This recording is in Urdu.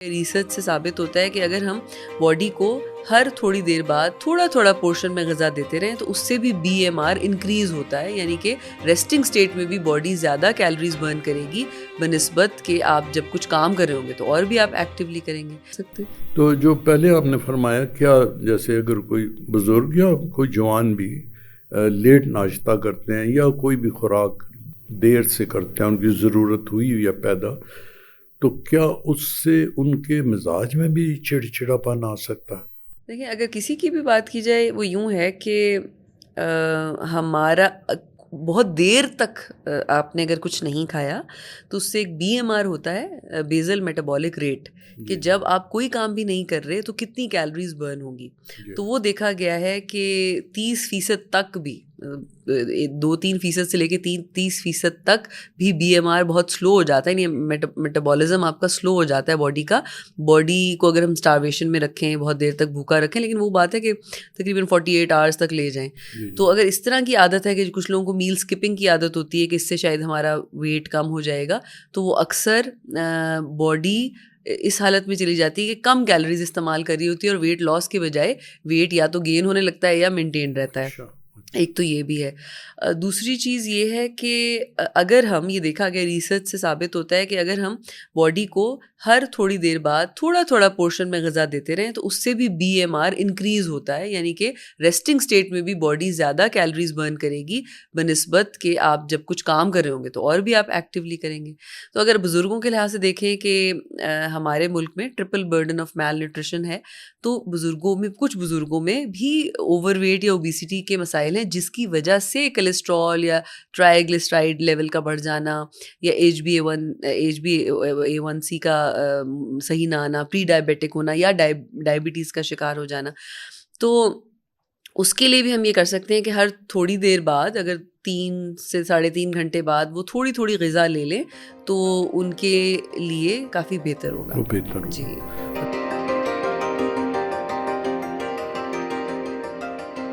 ریسرچ سے ثابت ہوتا ہے کہ اگر ہم باڈی کو ہر تھوڑی دیر بعد تھوڑا تھوڑا پورشن میں غذا دیتے رہیں تو اس سے بھی بی ایم آر انکریز ہوتا ہے، یعنی کہ ریسٹنگ سٹیٹ میں بھی باڈی زیادہ کیلوریز برن کرے گی بنسبت کہ آپ جب کچھ کام کر رہے ہوں گے تو اور بھی آپ ایکٹیولی کریں گے. تو جو پہلے آپ نے فرمایا، کیا جیسے اگر کوئی بزرگ یا کوئی جوان بھی لیٹ ناشتہ کرتے ہیں یا کوئی بھی خوراک دیر سے کرتے ہیں، ان کی ضرورت ہوئی یا پیدا، تو کیا اس سے ان کے مزاج میں بھی چڑچڑاپن آ سکتا ہے؟ دیکھیں، اگر کسی کی بھی بات کی جائے وہ یوں ہے کہ ہمارا بہت دیر تک آپ نے اگر کچھ نہیں کھایا تو اس سے ایک بی ایم آر ہوتا ہے، بیزل میٹابولک ریٹ، کہ جب آپ کوئی کام بھی نہیں کر رہے تو کتنی کیلوریز برن ہوگی. تو وہ دیکھا گیا ہے کہ 30% تک بھی، 2-3% سے لے کے 30% تک بھی بی ایم آر بہت سلو ہو جاتا ہے، یعنی میٹابولزم آپ کا سلو ہو جاتا ہے باڈی کو اگر ہم اسٹارویشن میں رکھیں، بہت دیر تک بھوکا رکھیں، لیکن وہ بات ہے کہ تقریباً 48 آورس تک لے جائیں. تو اگر اس طرح کی عادت ہے کہ کچھ لوگوں کو میل اسکپنگ کی عادت ہوتی ہے کہ اس سے شاید ہمارا ویٹ کم ہو جائے گا، تو وہ اکثر باڈی اس حالت میں چلی جاتی ہے کہ کم کیلوریز استعمال کر رہی ہوتی ہے اور ویٹ لاس کے بجائے ویٹ یا تو گین ہونے لگتا ہے یا مینٹین رہتا ہے. ایک تو یہ بھی ہے. دوسری چیز یہ ہے کہ اگر ہم، یہ دیکھا گیا ریسرچ سے ثابت ہوتا ہے کہ اگر ہم باڈی کو ہر تھوڑی دیر بعد تھوڑا تھوڑا پورشن میں غذا دیتے رہیں تو اس سے بھی بی ایم آر انکریز ہوتا ہے، یعنی کہ ریسٹنگ سٹیٹ میں بھی باڈی زیادہ کیلوریز برن کرے گی بنسبت کہ آپ جب کچھ کام کر رہے ہوں گے تو اور بھی آپ ایکٹیولی کریں گے. تو اگر بزرگوں کے لحاظ سے دیکھیں کہ ہمارے ملک میں triple burden of malnutrition ہے، تو کچھ بزرگوں میں بھی اوور ویٹ یا اوبیسٹی کے مسائل ہیں، جس کی وجہ سے کولیسٹرول یا ٹرائیگلیسرائڈ لیول کا بڑھ جانا یا ایچ بی اے ون سی کا صحیح نہ آنا، پری ڈائبیٹک ہونا یا ڈائبٹیز کا شکار ہو جانا. تو اس کے لیے بھی ہم یہ کر سکتے ہیں کہ ہر تھوڑی دیر بعد، اگر 3 سے 3.5 گھنٹے بعد وہ تھوڑی تھوڑی غذا لے لیں تو ان کے لیے کافی بہتر ہوگا. وہ بہتر ہوگا. جی.